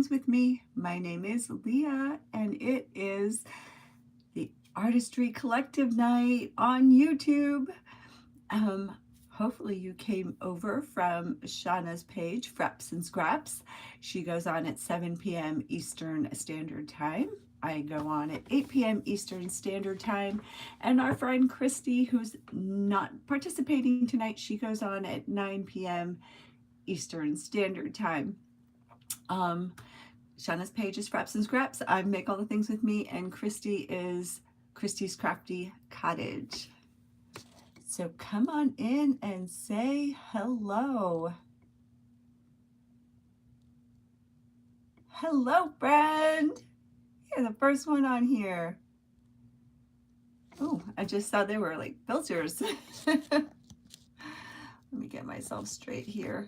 Things with Me. My name is Leah, and it is the Artistry Collective night on YouTube. Hopefully you came over from Shauna's page, Frapps and Scraps. She goes on at 7 p.m. Eastern Standard Time. I go on at 8 p.m. Eastern Standard Time. And our friend Christy, who's not participating tonight, she goes on at 9 p.m. Eastern Standard Time. Shauna's page is Frapps and Scraps. I make all the things with me, and Christy is Christy's Crafty Cottage. So come on in and say hello. Hello, friend. You're the first one on here. Oh, I just saw they were like filters. Let me get myself straight here.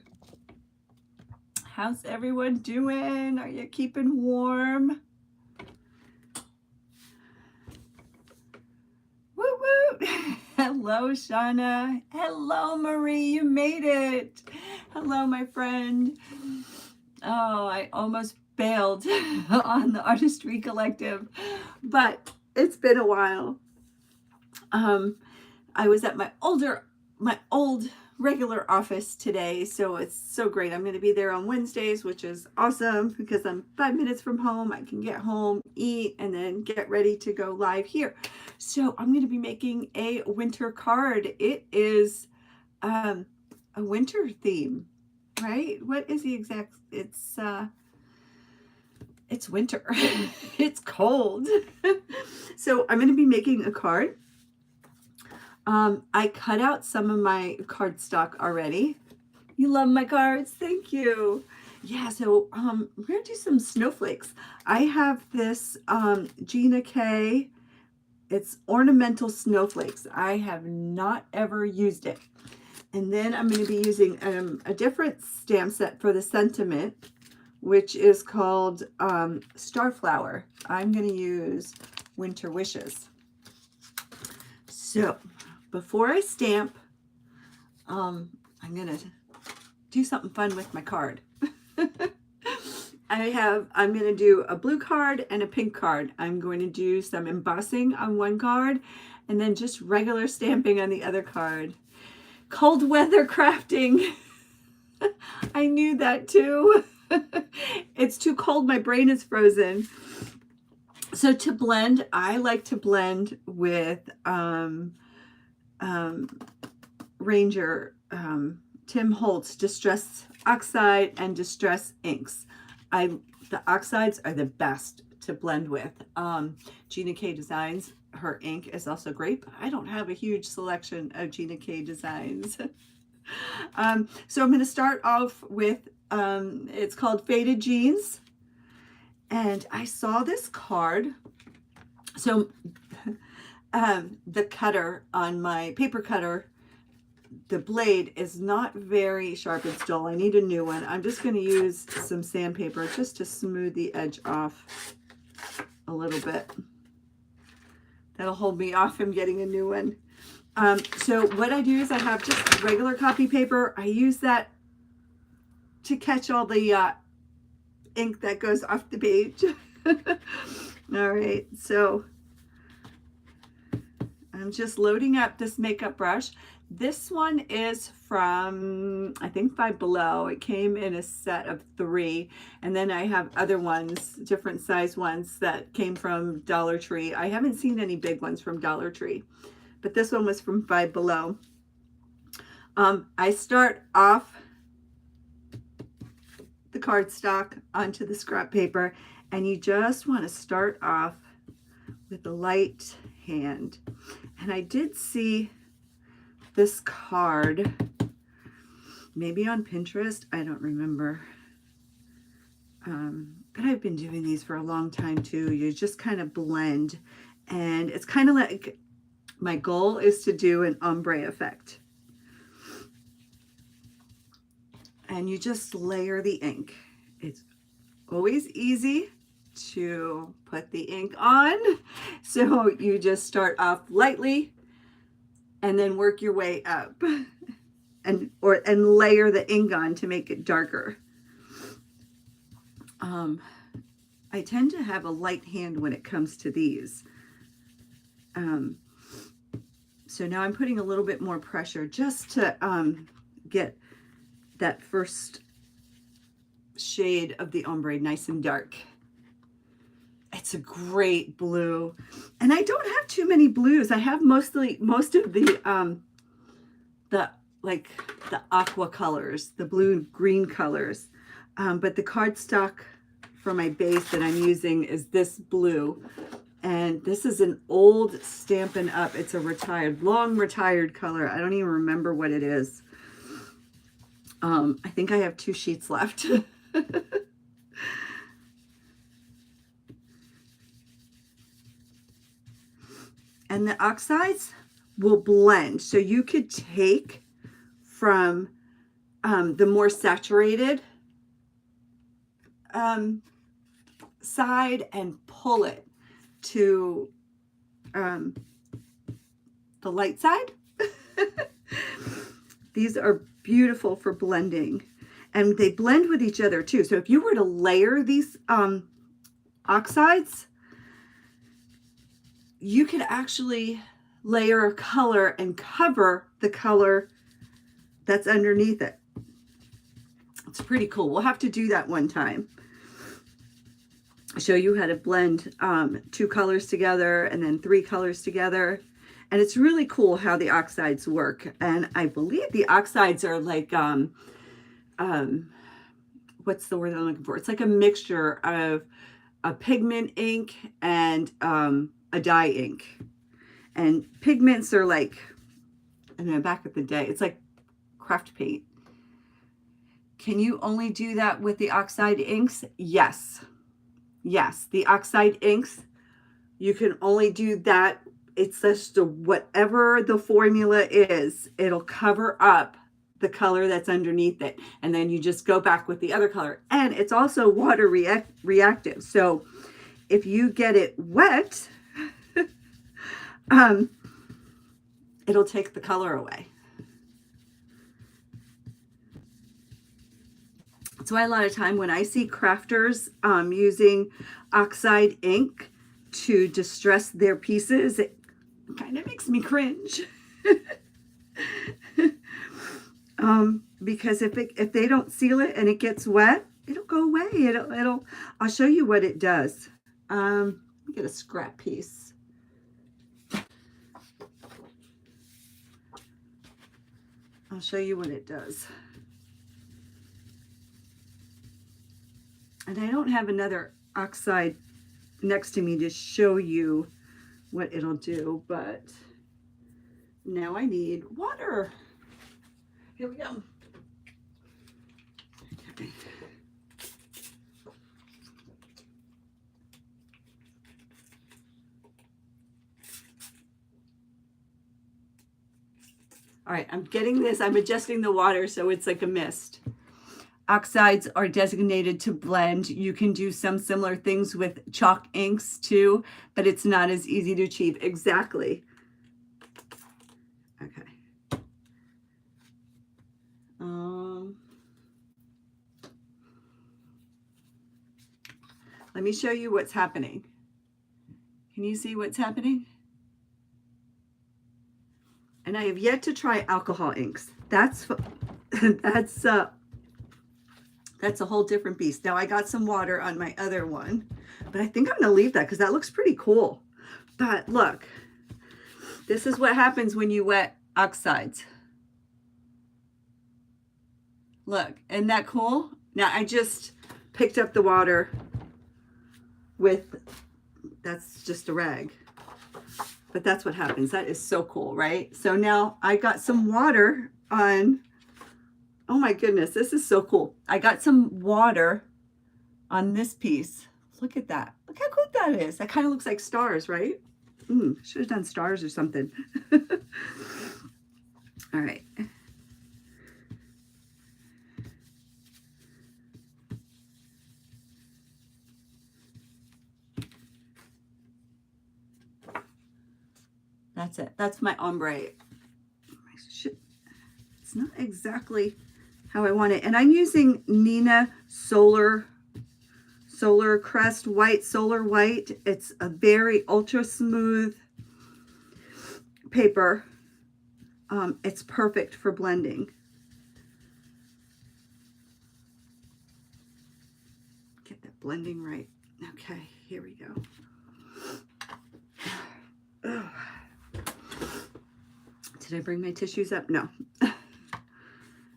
How's everyone doing? Are you keeping warm? Woo woo! Hello, Shauna. Hello, Marie. You made it. Hello, my friend. Oh, I almost bailed on the Artistry Collective, but it's been a while. I was at my old regular office today, so it's so great. I'm going to be there on Wednesdays, which is awesome because I'm 5 minutes from home. I can get home, eat, and then get ready to go live here. So I'm going to be making a winter card. It is a winter theme, right? What is the exact? It's winter. It's cold. So I'm going to be making a card. I cut out some of my cardstock already. You love my cards? Thank you. Yeah, so we're going to do some snowflakes. I have this Gina K. It's ornamental snowflakes. I have not ever used it. And then I'm going to be using a different stamp set for the sentiment, which is called Starflower. I'm going to use Winter Wishes. So before I stamp, I'm going to do something fun with my card. I'm going to do a blue card and a pink card. I'm going to do some embossing on one card and then just regular stamping on the other card. Cold weather crafting. I knew that too. It's too cold. My brain is frozen. So to blend, I like to blend with Ranger Tim Holtz Distress Oxide and Distress Inks. The oxides are the best to blend with. Gina K Designs, her ink is also great, but I don't have a huge selection of Gina K Designs. So I'm going to start off with, it's called Faded Jeans. And I saw this card. So the cutter on my paper cutter, the blade is not very sharp. It's dull. I need a new one. I'm just going to use some sandpaper just to smooth the edge off a little bit. That'll hold me off from getting a new one. So what I do is I have just regular copy paper. I use that to catch all the ink that goes off the page. All right, so I'm just loading up this makeup brush. This one is from, I think, Five Below. It came in a set of 3. And then I have other ones, different size ones that came from Dollar Tree. I haven't seen any big ones from Dollar Tree, but this one was from Five Below. I start off the cardstock onto the scrap paper, and you just want to start off with a light hand. And I did see this card, maybe on Pinterest, I don't remember. But I've been doing these for a long time too. You just kind of blend, and it's kind of like, my goal is to do an ombre effect. And you just layer the ink. It's always easy to put the ink on. So you just start off lightly and then work your way up and layer the ink on to make it darker. I tend to have a light hand when it comes to these. So now I'm putting a little bit more pressure just to get that first shade of the ombre nice and dark. It's a great blue, and I don't have too many blues. I have most of the like the aqua colors, the blue and green colors, but the cardstock for my base that I'm using is this blue, and this is an old Stampin' Up. It's a long retired color. I don't even remember what it is. I think I have 2 sheets left. And the oxides will blend. So you could take from the more saturated side and pull it to the light side. These are beautiful for blending, and they blend with each other too. So if you were to layer these oxides, you could actually layer a color and cover the color that's underneath it. It's pretty cool. We'll have to do that one time. Show you how to blend 2 colors together and then 3 colors together. And it's really cool how the oxides work. And I believe the oxides are like, what's the word I'm looking for? It's like a mixture of a pigment ink and a dye ink. And pigments are like, I don't know, back in the day, it's like craft paint. Can you only do that with the oxide inks? Yes. Yes, the oxide inks, you can only do that. It's just whatever the formula is, it'll cover up the color that's underneath it. And then you just go back with the other color. And it's also water reactive. So if you get it wet, it'll take the color away. That's why a lot of time when I see crafters using oxide ink to distress their pieces, it kind of makes me cringe. Because if they don't seal it and it gets wet, it'll go away. I'll show you what it does. Let me get a scrap piece. I'll show you what it does. And I don't have another oxide next to me to show you what it'll do, but now I need water. Here we go. Okay. All right, I'm getting this. I'm adjusting the water so it's like a mist. Oxides are designated to blend. You can do some similar things with chalk inks too, but it's not as easy to achieve. Exactly. Okay. Let me show you what's happening. Can you see what's happening? And I have yet to try alcohol inks. That's a whole different beast. Now I got some water on my other one, but I think I'm gonna leave that because that looks pretty cool. But look, this is what happens when you wet oxides. Look, isn't that cool? Now I just picked up the water with, that's just a rag. But that's what happens. That is so cool, right? So now I got some water on, oh my goodness, this is so cool. I got some water on this piece. Look at that. Look how good that is. That kind of looks like stars, right? Should have done stars or something. All right. That's it. That's my ombre. It's not exactly how I want it. And I'm using Nina Solar Solar Crest White, Solar White. It's a very ultra smooth paper. It's perfect for blending. Get that blending right. Okay, here we go. Oh. Did I bring my tissues up? No. All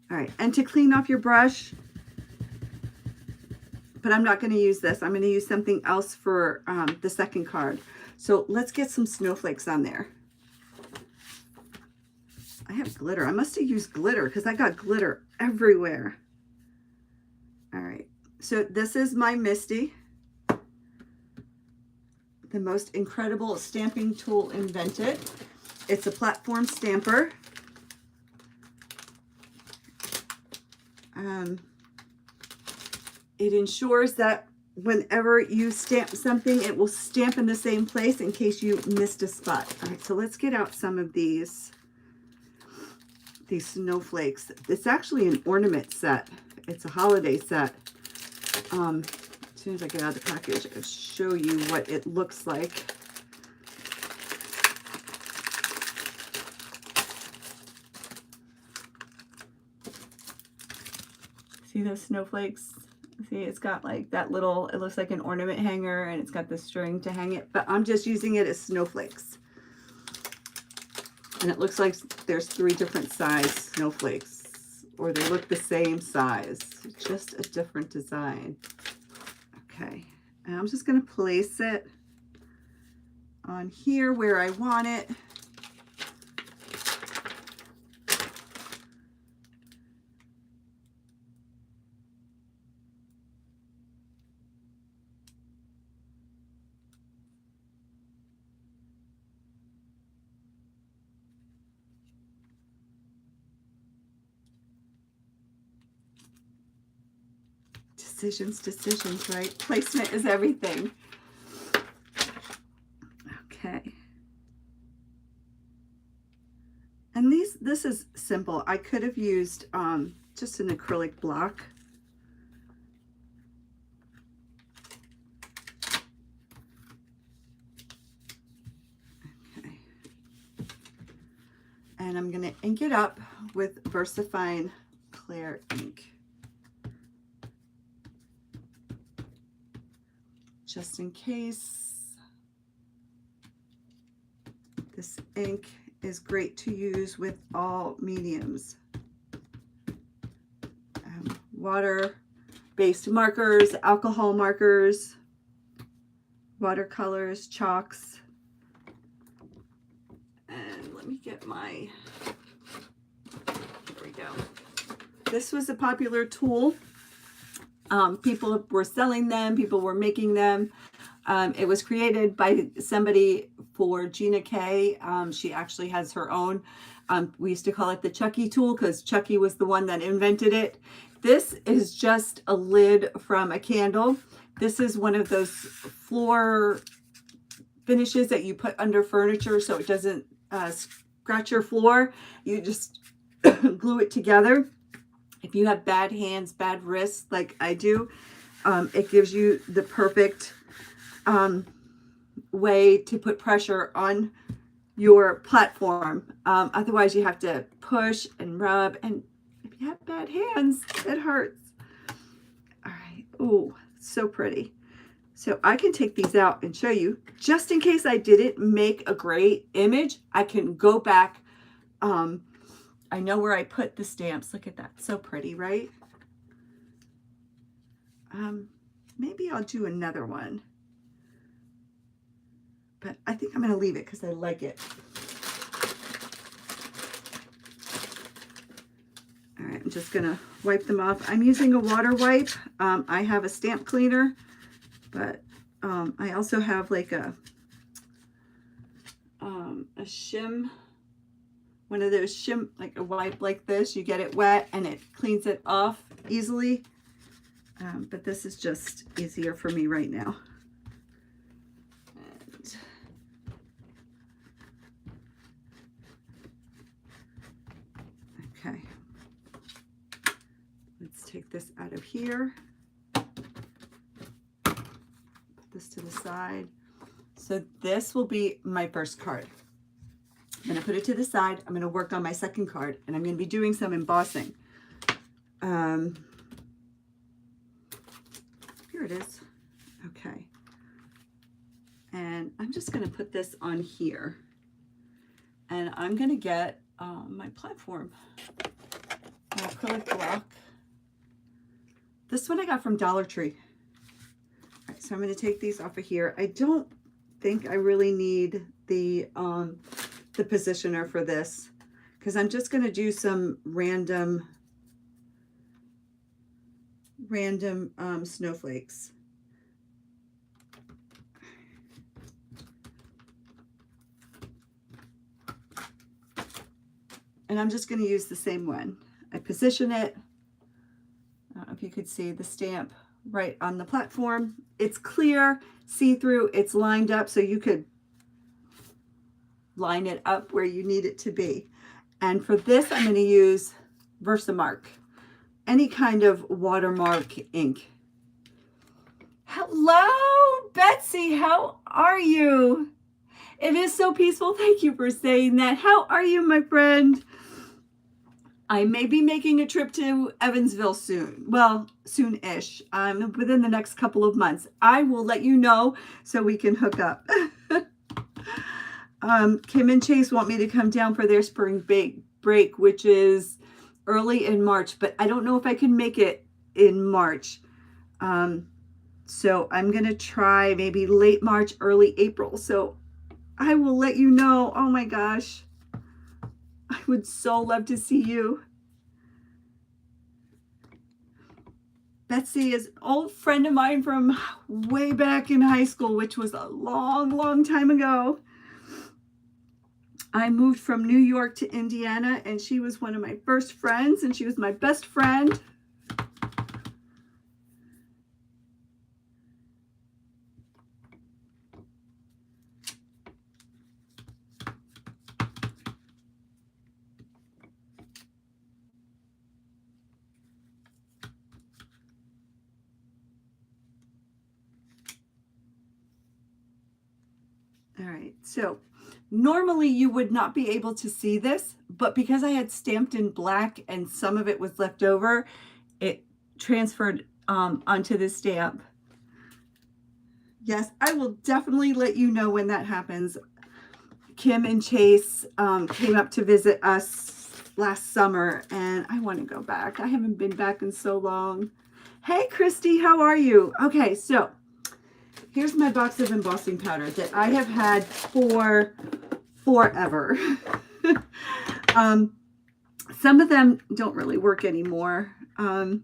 right, and to clean off your brush, but I'm not going to use this. I'm going to use something else for the second card. So let's get some snowflakes on there. I have glitter. I must have used glitter because I got glitter everywhere. All right, so this is my Misty, the most incredible stamping tool invented. It's a platform stamper. It ensures that whenever you stamp something, it will stamp in the same place in case you missed a spot. All right, so let's get out some of these snowflakes. It's actually an ornament set. It's a holiday set. As soon as I get out of the package, I'll show you what it looks like. See those snowflakes? See, it's got like that little, it looks like an ornament hanger, and it's got the string to hang it, but I'm just using it as snowflakes. And it looks like there's 3 different size snowflakes, or they look the same size, just a different design. Okay, and I'm just going to place it on here where I want it. Decisions, right? Placement is everything. Okay. And this is simple. I could have used just an acrylic block. Okay. And I'm going to ink it up with VersaFine Clear ink. Just in case. This ink is great to use with all mediums. Water-based markers, alcohol markers, watercolors, chalks. And let me get my, there we go. This was a popular tool. People were selling them, people were making them. It was created by somebody for Gina K. She actually has her own. We used to call it the Chucky tool because Chucky was the one that invented it. This is just a lid from a candle. This is one of those floor finishes that you put under furniture so it doesn't scratch your floor. You just glue it together. If you have bad hands, bad wrists like I do, it gives you the perfect way to put pressure on your platform. Otherwise, you have to push and rub, and if you have bad hands, it hurts. All right. Oh, so pretty. So I can take these out and show you, just in case I didn't make a great image, I can go back. I know where I put the stamps. Look at that. So pretty, right? Maybe I'll do another one. But I think I'm going to leave it because I like it. All right, I'm just going to wipe them off. I'm using a water wipe. I have a stamp cleaner, but I also have like a shim. One of those shim, like a wipe like this, you get it wet and it cleans it off easily. But this is just easier for me right now. And okay, let's take this out of here. this to the side. So this will be my first card. I'm going to put it to the side. I'm going to work on my second card, and I'm going to be doing some embossing. Here it is. Okay. And I'm just going to put this on here. And I'm going to get my platform, my acrylic block. This one I got from Dollar Tree. All right, so I'm going to take these off of here. I don't think I really need the positioner for this, because I'm just going to do some random snowflakes. And I'm just going to use the same one. I position it. I don't know if you could see the stamp right on the platform. It's clear, see-through, it's lined up, so you could line it up where you need it to be. And for this, I'm going to use Versamark, any kind of watermark ink. Hello, Betsy, how are you? It is so peaceful. Thank you for saying that. How are you, my friend? I may be making a trip to Evansville soon. Well, soon-ish. Within the next couple of months. I will let you know so we can hook up. Kim and Chase want me to come down for their spring break, which is early in March, but I don't know if I can make it in March. So I'm going to try maybe late March, early April. So I will let you know. Oh my gosh. I would so love to see you. Betsy is an old friend of mine from way back in high school, which was a long, long time ago. I moved from New York to Indiana, and she was one of my first friends, and she was my best friend. All right, so normally you would not be able to see this, but because I had stamped in black and some of it was left over, it transferred onto the stamp. Yes, I will definitely let you know when that happens. Kim and Chase came up to visit us last summer, and I want to go back. I haven't been back in so long. Hey, Christy, how are you? Okay, so here's my box of embossing powder that I have had for forever. Some of them don't really work anymore. And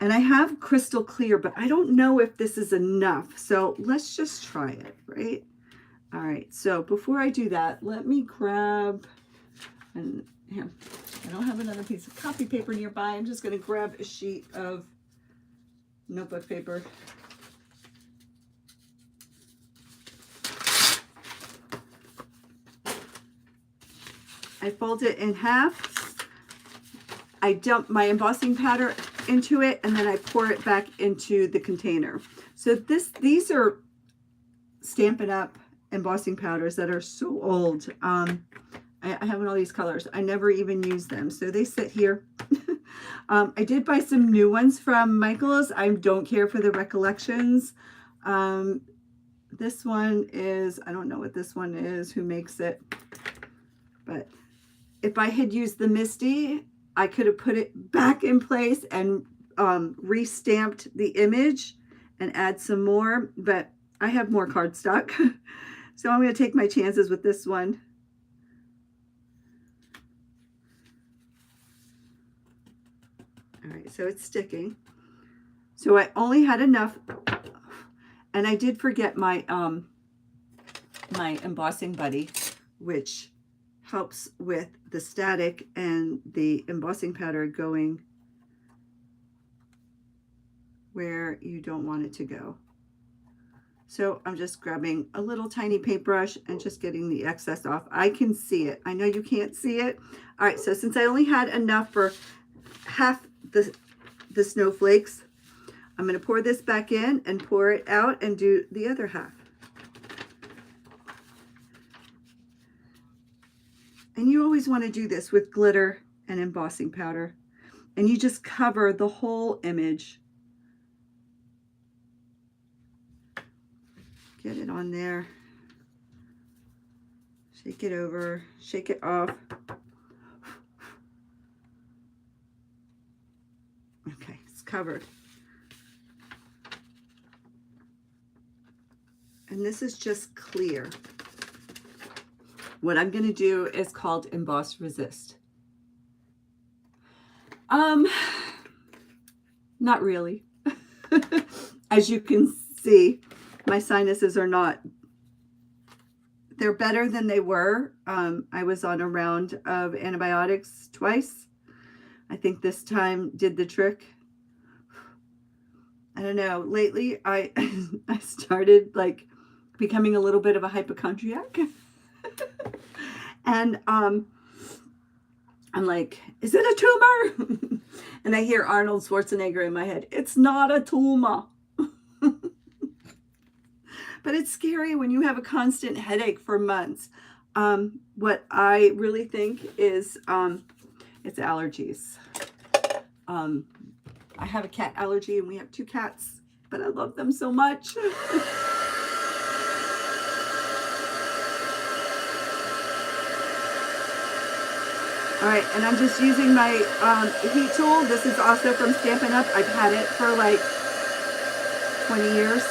I have crystal clear, but I don't know if this is enough. So let's just try it, right? All right, so before I do that, let me grab, and here, I don't have another piece of copy paper nearby. I'm just going to grab a sheet of notebook paper. I fold it in half. I dump my embossing powder into it, and then I pour it back into the container. So these are Stampin' Up! Embossing powders that are so old. I have all these colors. I never even use them, so they sit here. I did buy some new ones from Michael's. I don't care for the Recollections. This one is, I don't know what this one is, who makes it, but if I had used the Misty, I could have put it back in place and re-stamped the image and add some more, but I have more cardstock. So I'm going to take my chances with this one. All right, so it's sticking. So I only had enough, and I did forget my my embossing buddy, which helps with the static and the embossing powder going where you don't want it to go. So I'm just grabbing a little tiny paintbrush and just getting the excess off. I can see it. I know you can't see it. All right, so since I only had enough for half the snowflakes, I'm going to pour this back in and pour it out and do the other half. And you always want to do this with glitter and embossing powder. And you just cover the whole image. Get it on there. Shake it over, shake it off. Okay, it's covered. And this is just clear. What I'm going to do is called Emboss Resist. Not really. As you can see, my sinuses are not, they're better than they were. I was on a round of antibiotics twice. I think this time did the trick. I don't know. Lately, I started like becoming a little bit of a hypochondriac. And I'm like, is it a tumor? And I hear Arnold Schwarzenegger in my head. It's not a tumor. But it's scary when you have a constant headache for months. What I really think is it's allergies. I have a cat allergy and we have 2 cats, but I love them so much. All right, and I'm just using my heat tool. This is also from Stampin' Up. I've had it for like 20 years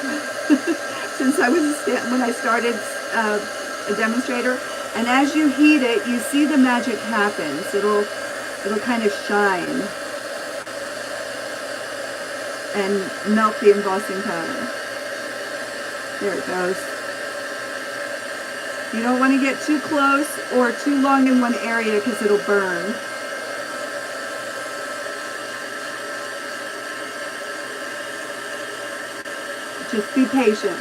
since I was when I started a demonstrator. And as you heat it, you see the magic happens. It'll kind of shine and melt the embossing powder. There it goes. You don't want to get too close or too long in one area because it'll burn. Just be patient.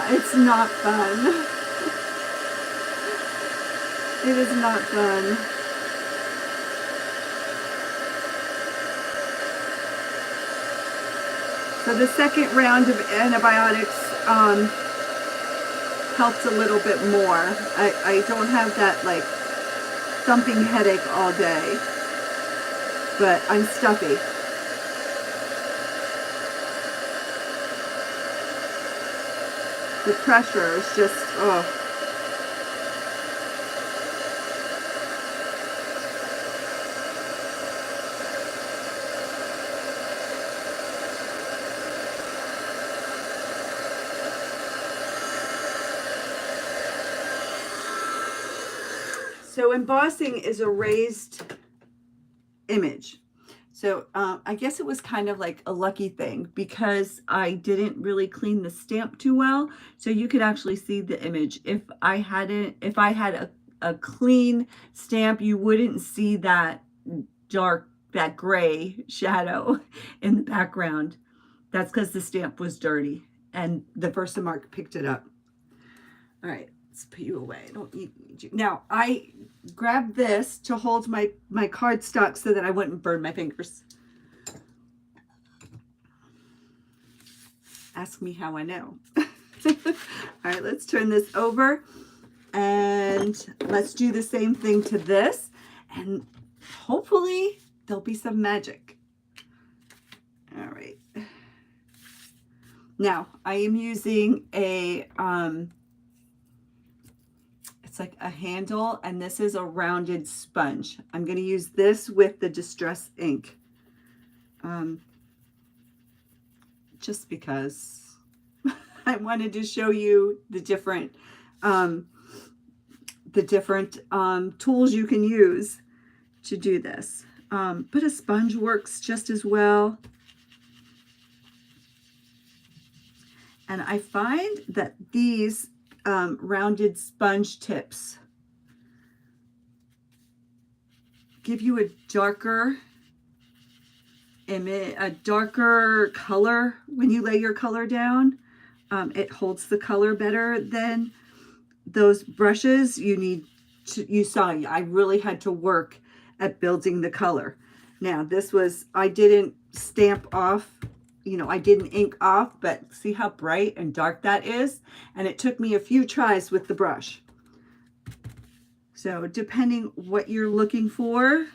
It's not fun. It is not fun. So the second round of antibiotics helped a little bit more. I don't have that like thumping headache all day, but I'm stuffy. The pressure is just, oh. So embossing is a raised image. So I guess it was kind of like a lucky thing because I didn't really clean the stamp too well. So you could actually see the image. If I had a clean stamp, you wouldn't see that dark, that gray shadow in the background. That's because the stamp was dirty and the Versamark picked it up. All right. Let's put you away. I don't need you. Now, I grabbed this to hold my cardstock so that I wouldn't burn my fingers. Ask me how I know. All right, let's turn this over and let's do the same thing to this. And hopefully there'll be some magic. All right. Now, I am using a... it's like a handle, and this is a rounded sponge. I'm going to use this with the Distress ink, just because I wanted to show you the different tools you can use to do this. But a sponge works just as well. And I find that these rounded sponge tips give you a darker image, a darker color when you lay your color down. It holds the color better than those brushes. You saw I really had to work at building the color. Now this was, I didn't stamp off, you know, I didn't ink off, but see how bright and dark that is? And it took me a few tries with the brush. So depending what you're looking for,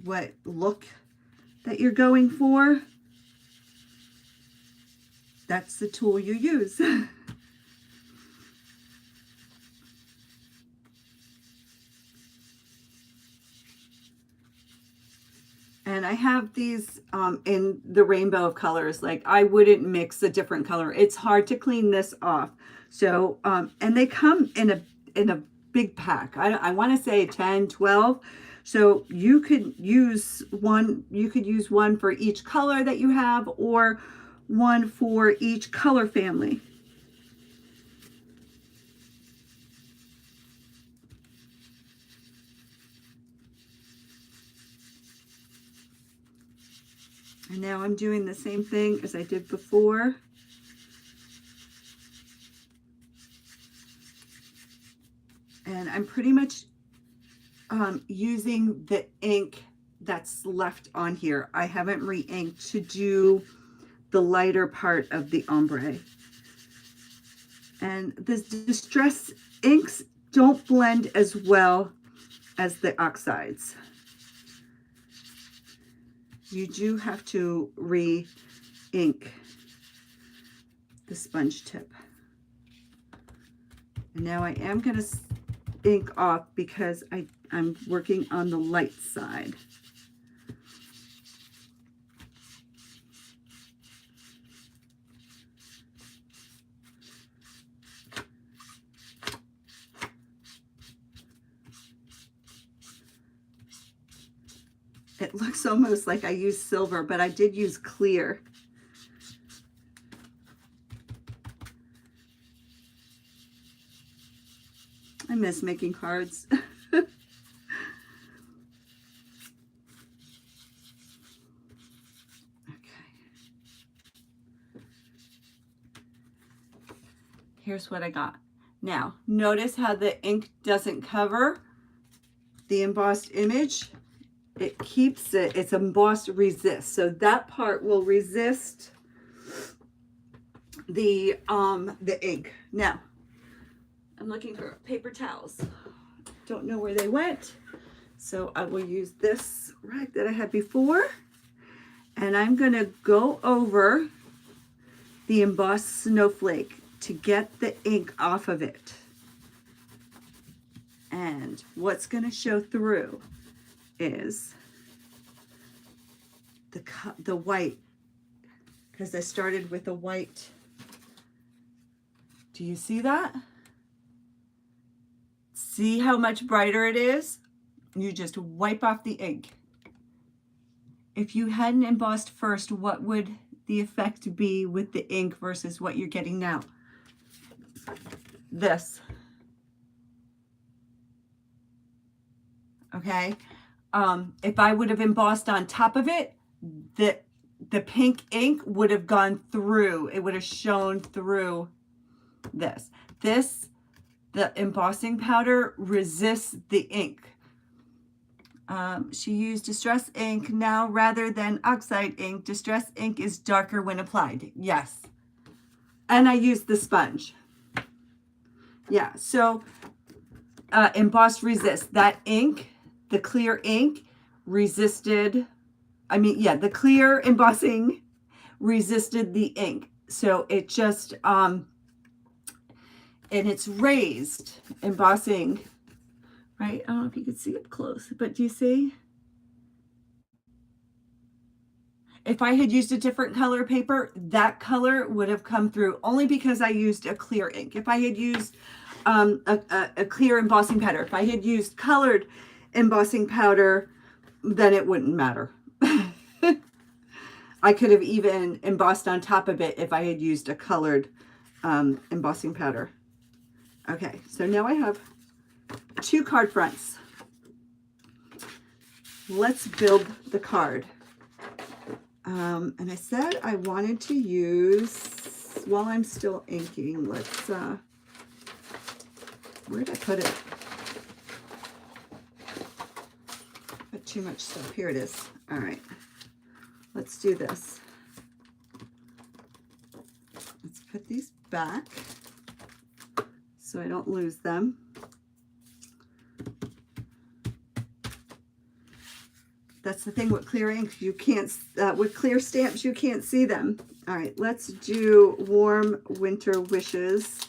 what look that you're going for, that's the tool you use. And I have these in the rainbow of colors. Like, I wouldn't mix a different color. It's hard to clean this off. So, and they come in a big pack. I want to say 10, 12. So you could use one for each color that you have, or one for each color family. And now I'm doing the same thing as I did before. And I'm pretty much using the ink that's left on here. I haven't re-inked to do the lighter part of the ombre. And the distress inks don't blend as well as the oxides. You do have to re-ink the sponge tip. And now I am going to ink off because I'm working on the light side. It looks almost like I used silver, but I did use clear. I miss making cards. Okay. Here's what I got. Now, notice how the ink doesn't cover the embossed image. It keeps it, it's embossed resist. So that part will resist the ink. Now, I'm looking for paper towels. Don't know where they went. So I will use this rag that I had before. And I'm going to go over the embossed snowflake to get the ink off of it. And what's going to show through is the white, because I started with a white. Do you see that? See how much brighter it is? You just wipe off the ink. If you hadn't embossed first, what would the effect be with the ink versus what you're getting now? This. Okay. If I would have embossed on top of it, the pink ink would have gone through. It would have shown through this. The embossing powder resists the ink. She used distress ink now rather than oxide ink. Distress ink is darker when applied. Yes. And I used the sponge. Yeah, so embossed resist. That ink, the clear ink, resisted, the clear embossing resisted the ink. So it just, and it's raised embossing, right? I don't know if you can see up close, but do you see? If I had used a different color paper, that color would have come through only because I used a clear ink. If I had used a clear embossing powder, if I had used colored embossing powder, then it wouldn't matter. I could have even embossed on top of it if I had used a colored embossing powder. Okay, so now I have 2 card fronts. Let's build the card. And I said I wanted to use, while I'm still inking, let's, where did I put it? too much stuff. Here it is. All right. Let's do this. Let's put these back so I don't lose them. That's the thing with clear ink. You can't, with clear stamps, you can't see them. All right, let's do Warm Winter Wishes.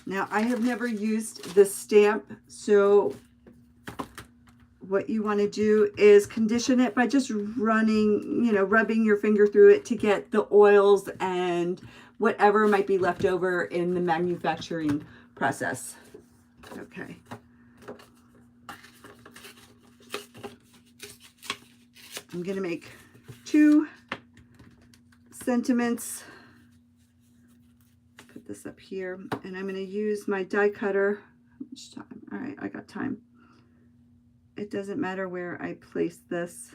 Now, I have never used the stamp, so what you want to do is condition it by just running, rubbing your finger through it to get the oils and whatever might be left over in the manufacturing process. Okay. I'm going to make 2 sentiments. Put this up here, and I'm going to use my die cutter. How much time? All right, I got time. It doesn't matter where I place this.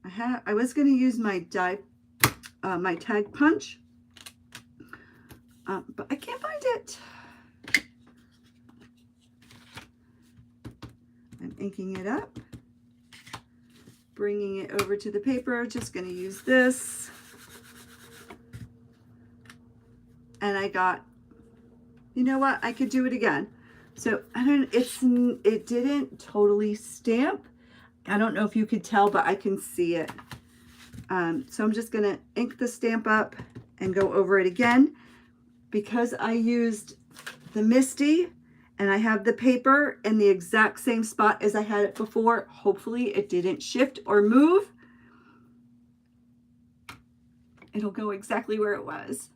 I was going to use my my tag punch, but I can't find it. I'm inking it up, bringing it over to the paper. Just going to use this, and I got. You know what? I could do it again. So it didn't totally stamp. I don't know if you could tell, but I can see it. So I'm just gonna ink the stamp up and go over it again. Because I used the Misty and I have the paper in the exact same spot as I had it before, hopefully it didn't shift or move. It'll go exactly where it was.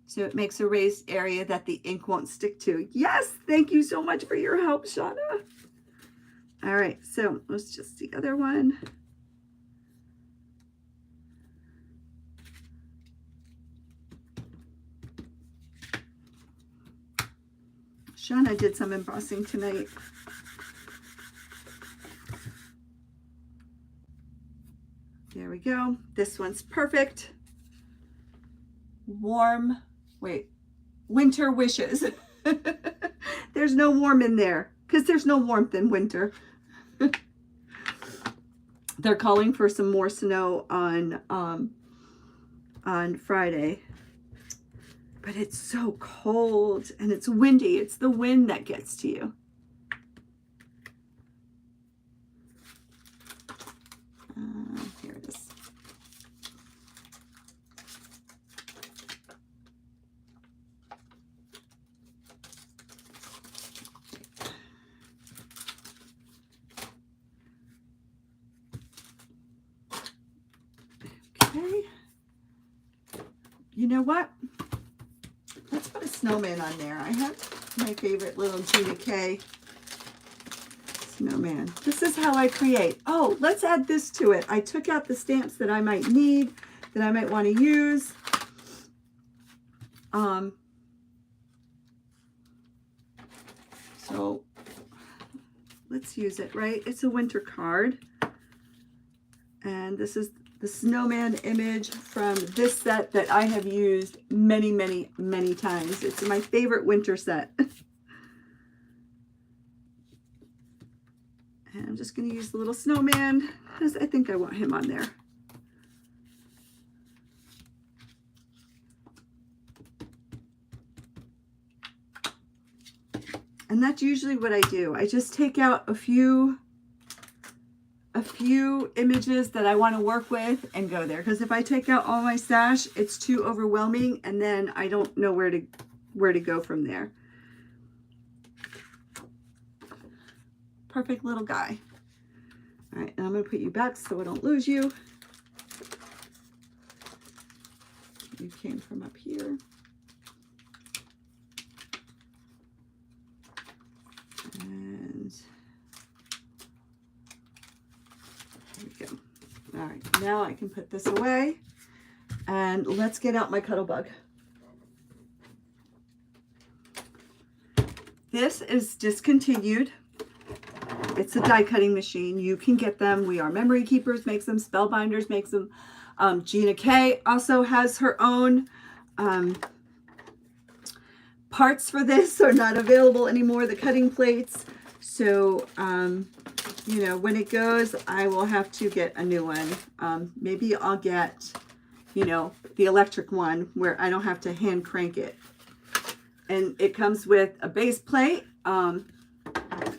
So it makes a raised area that the ink won't stick to. Yes, thank you so much for your help, Shauna. All right, so let's just the other one. Shauna did some embossing tonight. There we go. This one's perfect. Winter Wishes. There's no warm in there because there's no warmth in winter. They're calling for some more snow on Friday, but it's so cold and it's windy. It's the wind that gets to you. Here it is. Okay. You know what? Let's put a snowman on there. I have my favorite little Gina K snowman. This is how I create. Oh, let's add this to it. I took out the stamps that I might need, that I might want to use. So let's use it, right? It's a winter card. And this is the snowman image from this set that I have used many, many, many times. It's my favorite winter set. And I'm just going to use the little snowman because I think I want him on there. And that's usually what I do. I just take out a few images that I want to work with and go there. Because if I take out all my stash, it's too overwhelming and then I don't know where to go from there. Perfect little guy. All right, and I'm going to put you back so I don't lose you. You came from up here. And there we go. All right, now I can put this away and let's get out my Cuttlebug. This is discontinued It's a die cutting machine. You can get them. We Are Memory Keepers makes them. Spellbinders makes them. Gina K also has her own. Parts for this are not available anymore, the cutting plates. So, you know, when it goes, I will have to get a new one. Maybe I'll get, you know, the electric one where I don't have to hand crank it. And it comes with a base plate.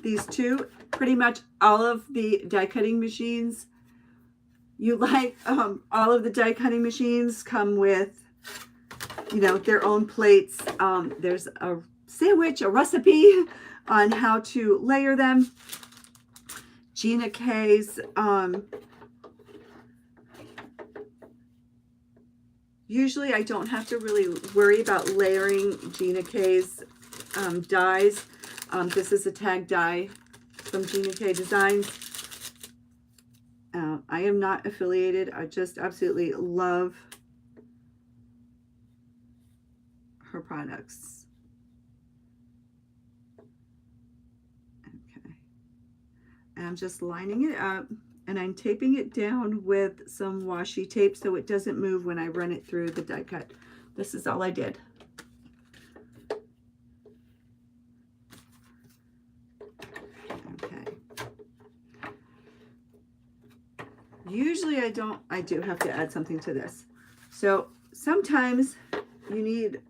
These two, pretty much all of the die cutting machines all of the die cutting machines come with, you know, their own plates. There's a sandwich, a recipe on how to layer them. Gina K's, usually I don't have to really worry about layering Gina K's dies. This is a tag die from Gina K Designs. I am not affiliated. I just absolutely love her products. Okay. And I'm just lining it up, and I'm taping it down with some washi tape so it doesn't move when I run it through the die cut. This is all I did. Okay. Usually I do have to add something to this. So sometimes you need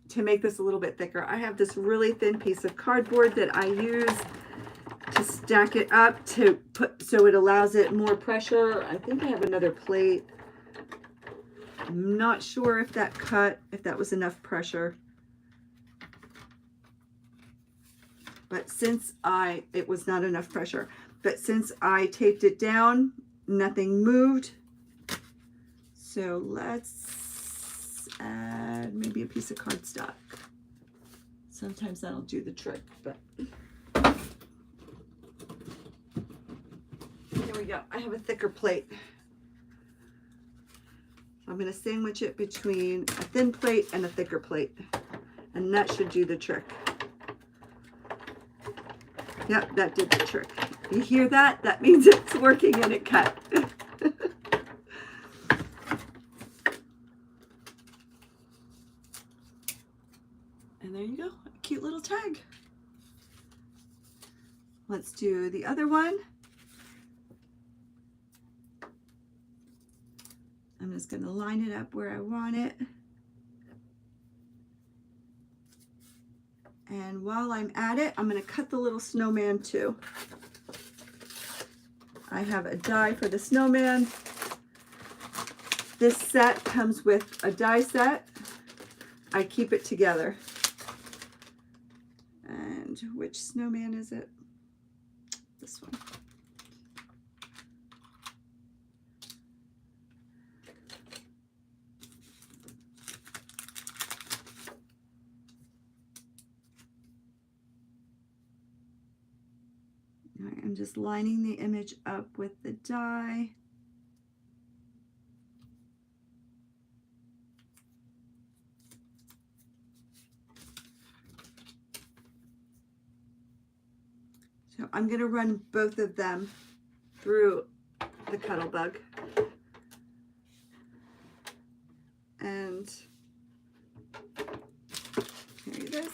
to make this a little bit thicker. I have this really thin piece of cardboard that I use to stack it up to put, so it allows it more pressure. I think I have another plate. I'm not sure if that was enough pressure. But since it was not enough pressure. But since I taped it down, nothing moved. So let's add maybe a piece of cardstock. Sometimes that'll do the trick, but there we go. I have a thicker plate. I'm going to sandwich it between a thin plate and a thicker plate, and that should do the trick. Yep, that did the trick. You hear that? That means it's working and it cut. And there you go, a cute little tag. Let's do the other one. I'm just going to line it up where I want it. And while I'm at it, I'm going to cut the little snowman too. I have a die for the snowman. This set comes with a die set. I keep it together. And which snowman is it? This one. All right, I'm just lining the image up with the die. So I'm going to run both of them through the Cuttlebug. And here it is.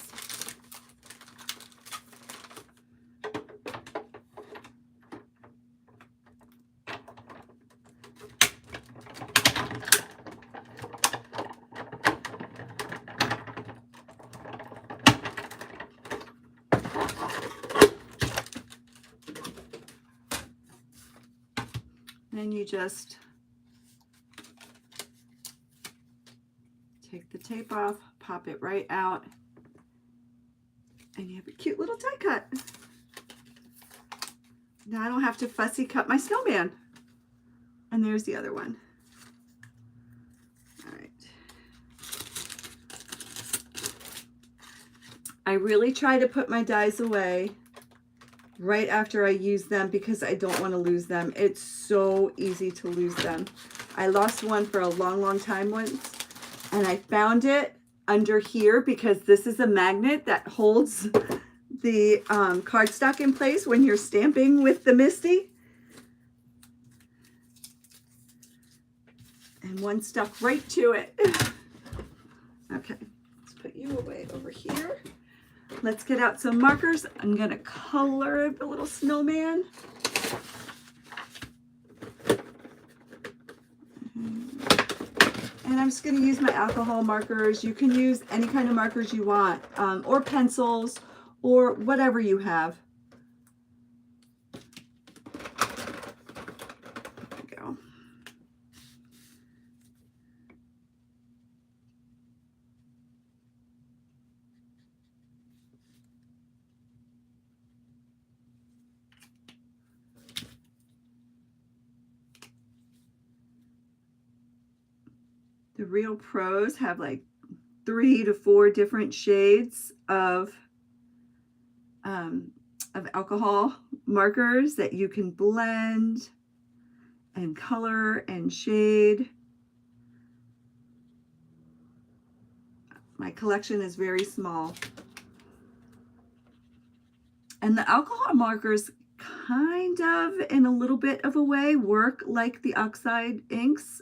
And you just take the tape off, pop it right out, and you have a cute little die cut. Now I don't have to fussy cut my snowman. And there's the other one. All right. I really try to put my dies away right after I use them because I don't want to lose them. It's so easy to lose them. I lost one for a long time once, and I found it under here because this is a magnet that holds the cardstock in place when you're stamping with the MISTI. And one stuck right to it. Okay, let's put you away over here. Let's get out some markers. I'm gonna color the little snowman. And I'm just going to use my alcohol markers. You can use any kind of markers you want, or pencils, or whatever you have. There we go. The Real Pros have like 3 to 4 different shades of alcohol markers that you can blend and color and shade. My collection is very small. And the alcohol markers kind of, in a little bit of a way, work like the oxide inks.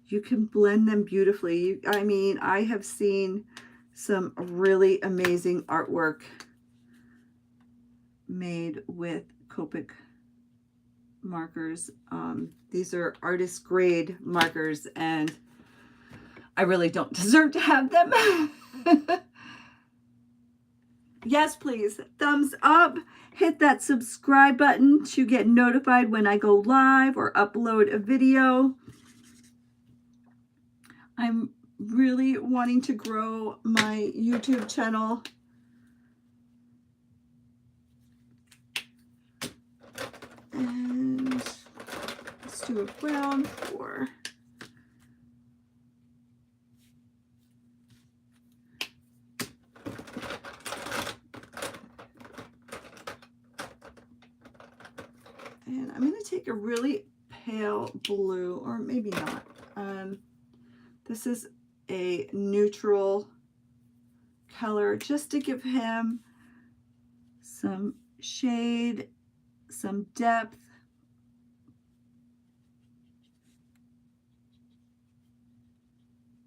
You can blend them beautifully. I mean, I have seen some really amazing artwork made with Copic markers. These are artist grade markers, and I really don't deserve to have them. Yes, please. Thumbs up. Hit that subscribe button to get notified when I go live or upload a video. I'm really wanting to grow my YouTube channel. And let's do a brown for and I'm going to take a really pale blue, or maybe not. This is a neutral color just to give him some shade, some depth.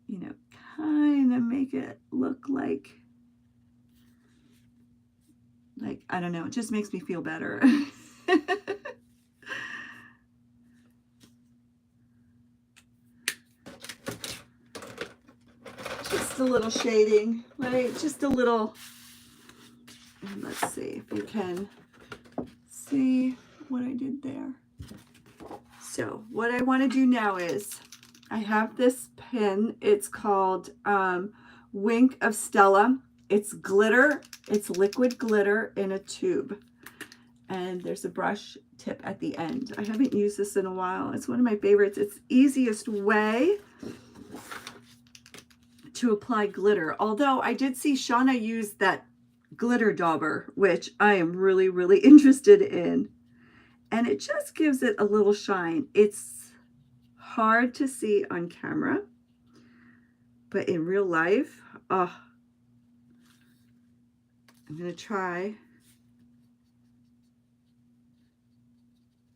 You know, kind of make it look like, I don't know, it just makes me feel better. Just a little shading, right? Just a little. And let's see if you can see what I did there. So what I want to do now is, I have this pen. It's called Wink of Stella. It's glitter. It's liquid glitter in a tube. And there's a brush tip at the end. I haven't used this in a while. It's one of my favorites. It's the easiest way to apply glitter. Although I did see Shauna use that glitter dauber, which I am really, really interested in. And it just gives it a little shine. It's hard to see on camera, but in real life, oh, I'm going to try.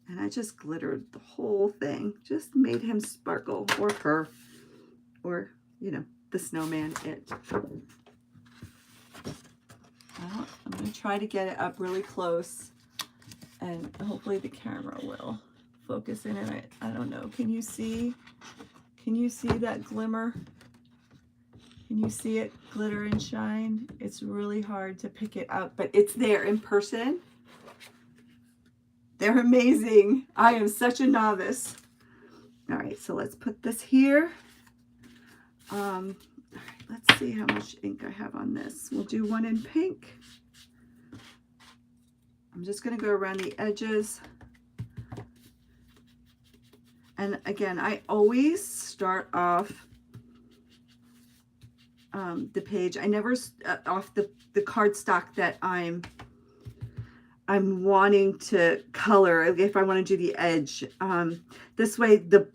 And I just glittered the whole thing. Just made him sparkle, or her, or, you know, the snowman, it. Well, I'm going to try to get it up really close, and hopefully the camera will focus in it. I don't know. Can you see that glimmer? Can you see it glitter and shine? It's really hard to pick it up, but it's there in person. They're amazing. I am such a novice. All right, so let's put this here. All right, let's see how much ink I have on this. We'll do one in pink. I'm just going to go around the edges. And again, I always start off the page. I never off the cardstock that I'm wanting to color. If I want to do the edge, this way the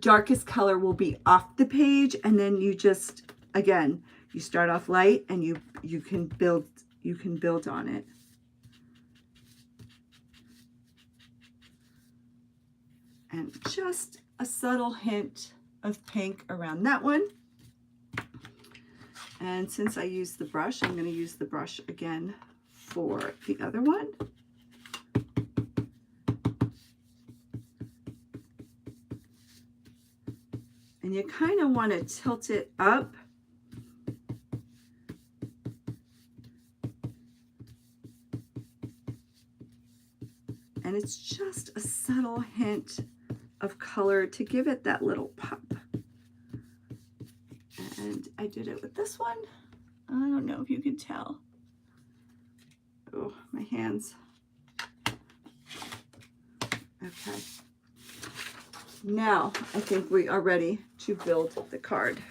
darkest color will be off the page, and then you just, again, you start off light and you can build you can build on it. And just a subtle hint of pink around that one. And since I used the brush, I'm going to use the brush again for the other one. And you kind of want to tilt it up. And it's just a subtle hint of color to give it that little pop. And I did it with this one. I don't know if you can tell. Oh, my hands. Okay. Now I think we are ready to build the card.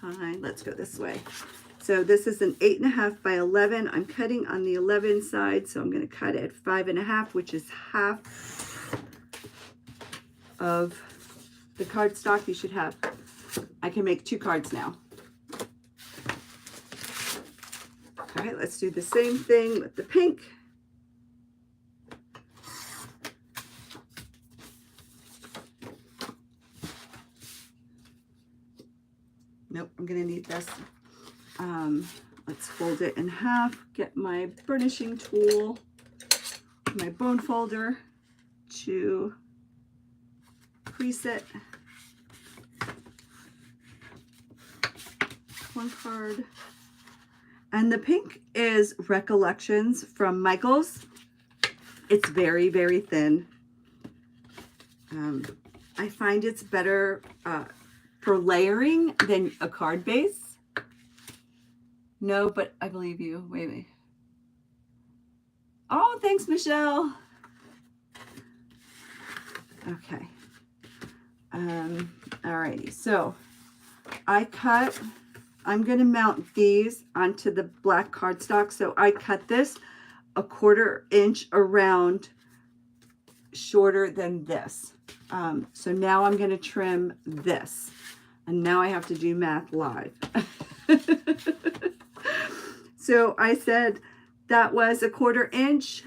Okay, let's go this way. So this is an 8.5 by 11. I'm cutting on the 11 side, so I'm going to cut at 5.5, which is half of the cardstock you should have. I can make 2 cards now. All right, let's do the same thing with the pink. Nope, I'm going to need this. Let's fold it in half, get my burnishing tool, my bone folder to crease it. One card. And the pink is Recollections from Michaels. It's very, very thin. I find it's better for layering than a card base. No, but I believe you. Wait. Oh, thanks, Michelle. Okay. Alrighty. So I'm going to mount these onto the black cardstock. So I cut this 1/4 inch around shorter than this. So now I'm going to trim this. And now I have to do math live. So I said that was 1/4 inch.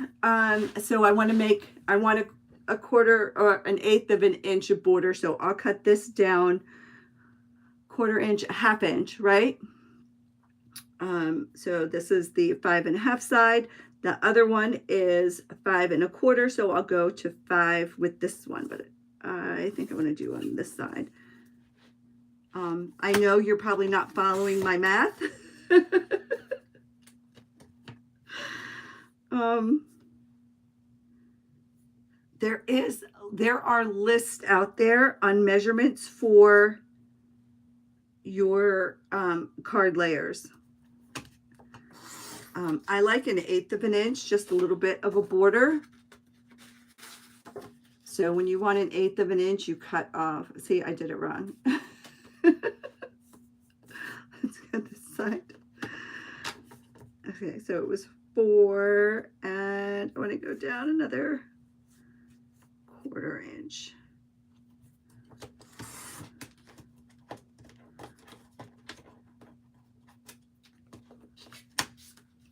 So I want a 1/4 or an 1/8 of an inch of border. So I'll cut this down 1/4 inch, 1/2 inch, right? So this is the 5.5 side. The other one is 5 1/4. So I'll go to 5 with this one, but I think I'm going to do on this side. I know you're probably not following my math. There are lists out there on measurements for your card layers. I like an 1/8 of an inch, just a little bit of a border. So when you want an 1/8 of an inch, you cut off. See, I did it wrong. Let's get this side. Okay, so it was 4, and I want to go down another 1/4 inch.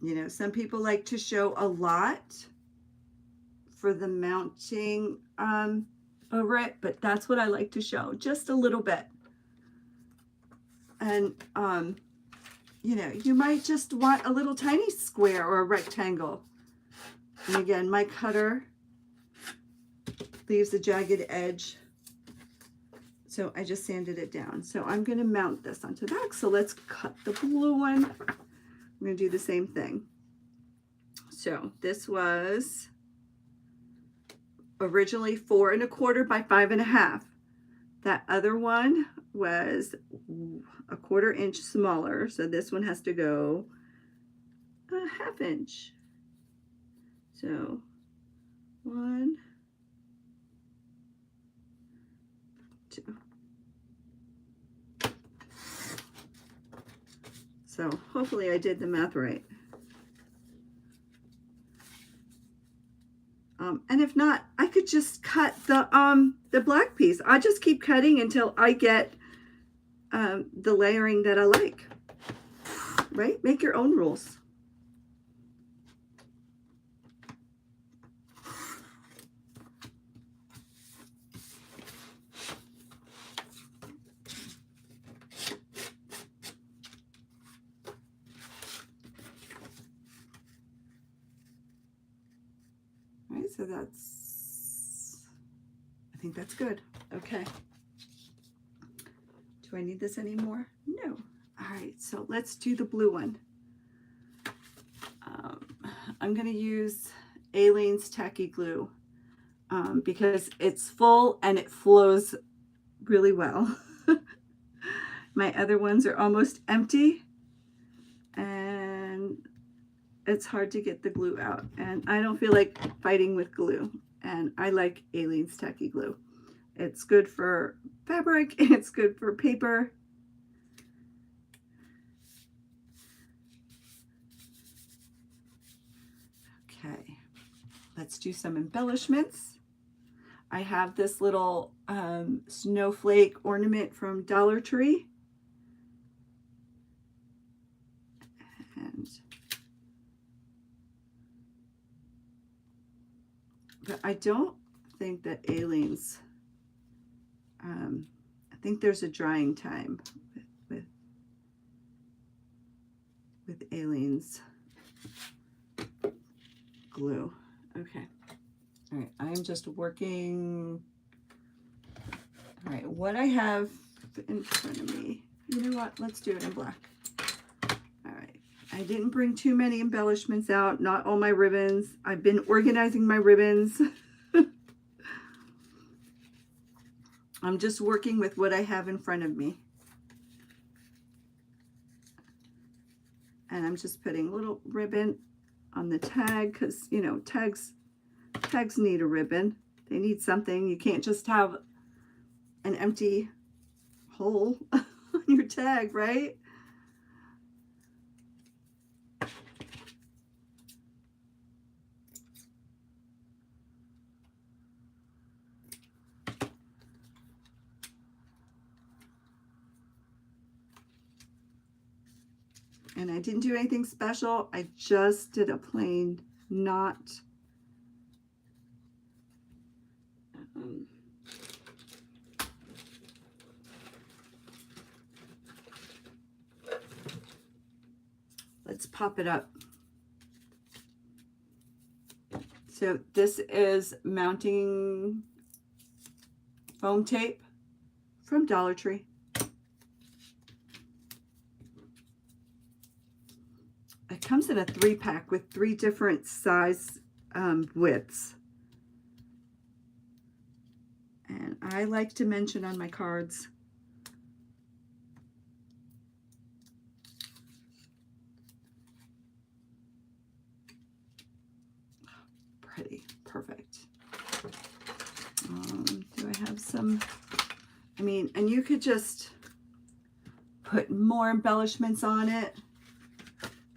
You know, some people like to show a lot for the mounting over it, but that's what I like to show, just a little bit. And you know, you might just want a little tiny square or a rectangle. And again, my cutter leaves a jagged edge, so I just sanded it down. So I'm going to mount this onto the back. So let's cut the blue one. I'm going to do the same thing. So this was originally 4 1/4 by 5.5. That other one was 1/4 inch smaller. So this one has to go a 1/2 inch. So 1, 2. So hopefully I did the math right. And if not, I could just cut the black piece. I just keep cutting until I get the layering that I like, right? Make your own rules. All right, so I think that's good. Okay. Do I need this anymore? No. All right, so let's do the blue one. I'm going to use Aleene's Tacky Glue because it's full and it flows really well. My other ones are almost empty and it's hard to get the glue out. And I don't feel like fighting with glue. And I like Aleene's Tacky Glue. It's good for fabric, it's good for paper. Okay, let's do some embellishments. I have this little snowflake ornament from Dollar Tree. But I don't think that Aleene's, I think there's a drying time with Aleene's glue. Okay. All right. I'm just working. All right. What I have in front of me, you know what? Let's do it in black. All right. I didn't bring too many embellishments out, not all my ribbons. I've been organizing my ribbons. I'm just working with what I have in front of me. And I'm just putting a little ribbon on the tag because, you know, tags need a ribbon. They need something. You can't just have an empty hole on your tag, right? And I didn't do anything special. I just did a plain knot. Let's pop it up. So this is mounting foam tape from Dollar Tree. It comes in a 3-pack with 3 different size widths. And I like to mention on my cards pretty, perfect. Do I have some, I mean, and you could just put more embellishments on it.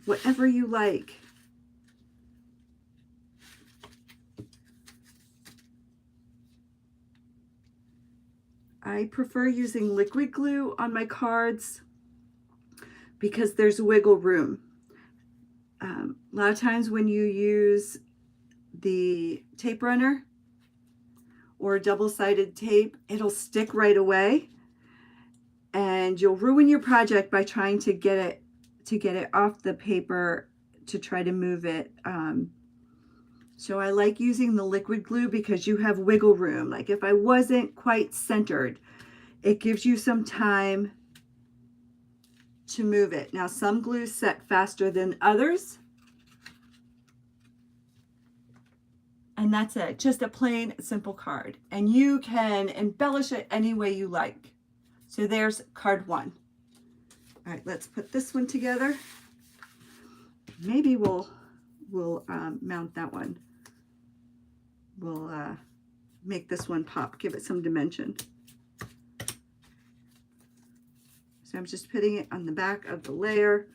Whatever you like. I prefer using liquid glue on my cards because there's wiggle room. A lot of times when you use the tape runner or double-sided tape, it'll stick right away and you'll ruin your project by trying to get it off the paper to try to move it. So I like using the liquid glue because you have wiggle room. Like if I wasn't quite centered, it gives you some time to move it. Now some glues set faster than others. And that's it, just a plain simple card. And you can embellish it any way you like. So there's card 1. All right, let's put this one together. Maybe we'll mount that one. We'll make this one pop, give it some dimension. So I'm just putting it on the back of the layer.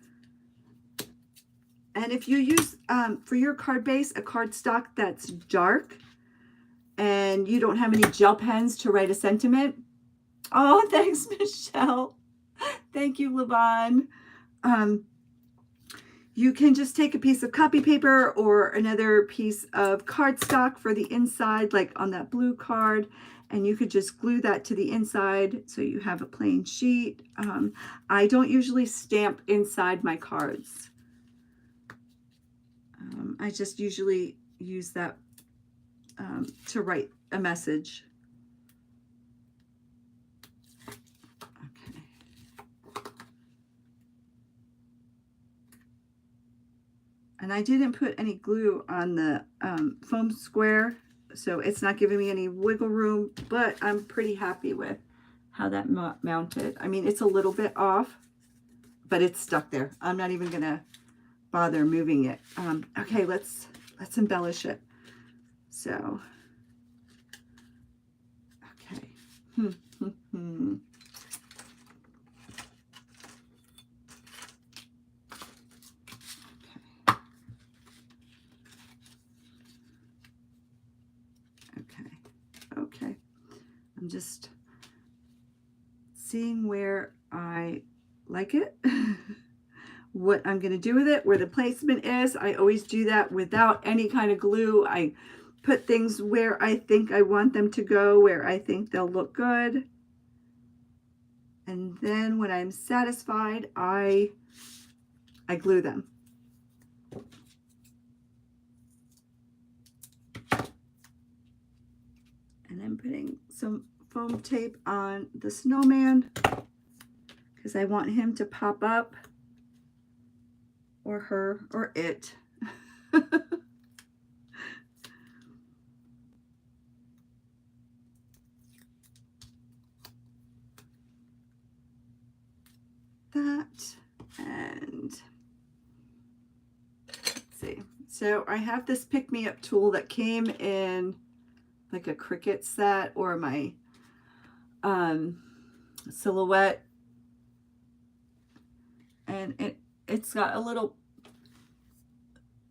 And if you use, for your card base, a cardstock that's dark and you don't have any gel pens to write a sentiment. Oh, thanks, Michelle. Thank you, Levon. You can just take a piece of copy paper or another piece of cardstock for the inside, like on that blue card, and you could just glue that to the inside so you have a plain sheet. I don't usually stamp inside my cards. I just usually use that to write a message. And I didn't put any glue on the foam square, so it's not giving me any wiggle room, but I'm pretty happy with how that mounted. I mean, it's a little bit off, but it's stuck there. I'm not even gonna bother moving it. Okay, let's embellish it. So, okay. Okay, I'm just seeing where I like it, what I'm going to do with it, where the placement is. I always do that without any kind of glue. I put things where I think I want them to go, where I think they'll look good. And then when I'm satisfied, I glue them. And I'm putting some foam tape on the snowman because I want him to pop up, or her, or it. That, and let's see. So I have this pick-me-up tool that came in like a Cricut set, or my silhouette, and it's got a little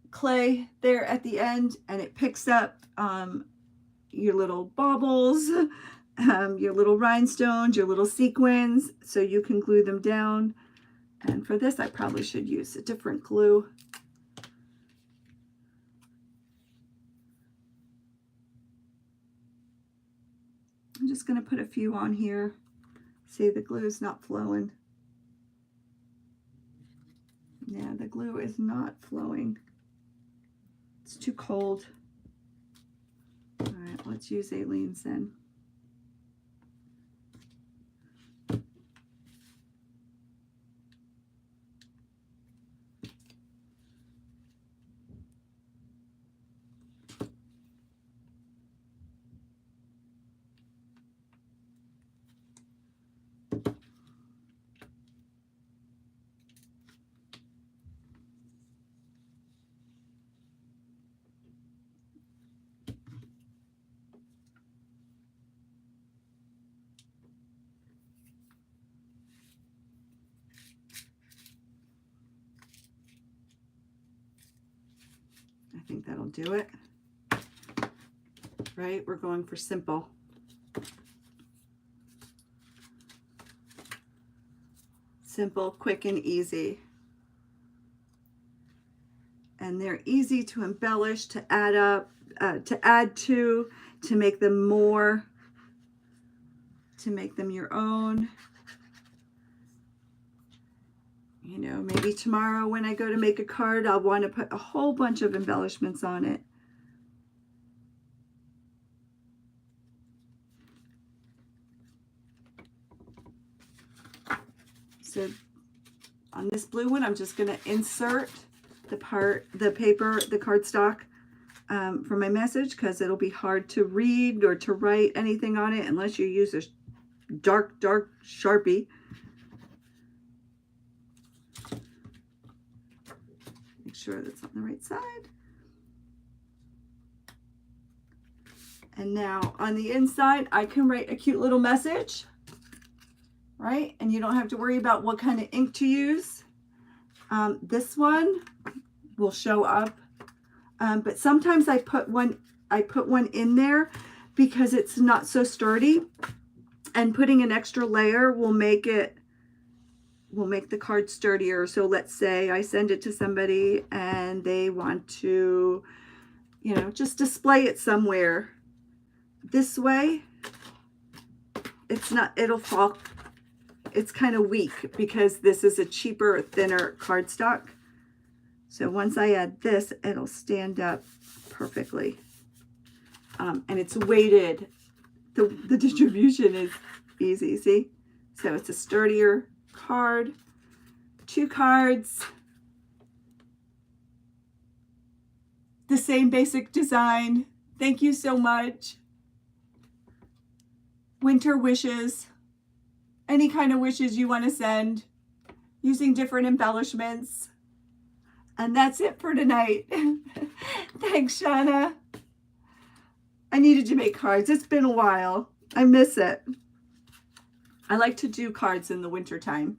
clay there at the end, and it picks up your little baubles, your little rhinestones, your little sequins, so you can glue them down. And for this, I probably should use a different glue. I'm just going to put a few on here. See, the glue is not flowing. Yeah, the glue is not flowing. It's too cold. All right, let's use Aileen's then. I think that'll do it. Right? We're going for simple. Simple, quick, and easy. And they're easy to embellish, to add up, to add to make them more, to make them your own. You know, maybe tomorrow when I go to make a card, I'll want to put a whole bunch of embellishments on it. So on this blue one, I'm just going to insert the paper, the cardstock for my message, because it'll be hard to read or to write anything on it unless you use a dark Sharpie. Make sure that's on the right side. And now on the inside, I can write a cute little message, right? And you don't have to worry about what kind of ink to use. This one will show up, but sometimes I put one in there because it's not so sturdy, and putting an extra layer will make it will make the card sturdier. So let's say I send it to somebody and they want to, you know, just display it somewhere. This way, it's not, it'll fall, it's kind of weak because this is a cheaper, thinner cardstock. So once I add this, it'll stand up perfectly. And it's weighted. The distribution is easy, see? So it's a sturdier card. 2 cards. The same basic design. Thank you so much. Winter wishes. Any kind of wishes you want to send using different embellishments. And that's it for tonight. Thanks, Shauna. I needed to make cards. It's been a while. I miss it. I like to do cards in the winter time.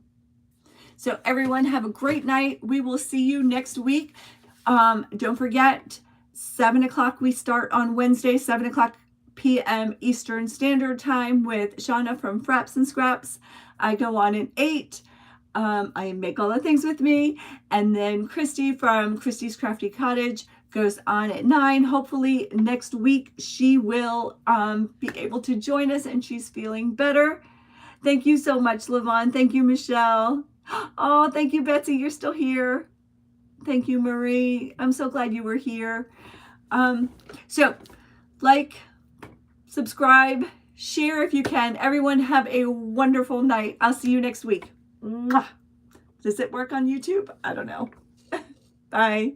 So everyone have a great night. We will see you next week. Don't forget, 7 o'clock we start on Wednesday, 7 o'clock p.m. Eastern Standard Time with Shauna from Frapps Scraps. I go on at 8. I make all the things with me. And then Christy from Christy's Crafty Cottage goes on at 9. Hopefully next week she will be able to join us and she's feeling better. Thank you so much, Lavon. Thank you, Michelle. Oh, thank you, Betsy. You're still here. Thank you, Marie. I'm so glad you were here. So like, subscribe, share if you can. Everyone have a wonderful night. I'll see you next week. Mwah. Does it work on YouTube? I don't know. Bye.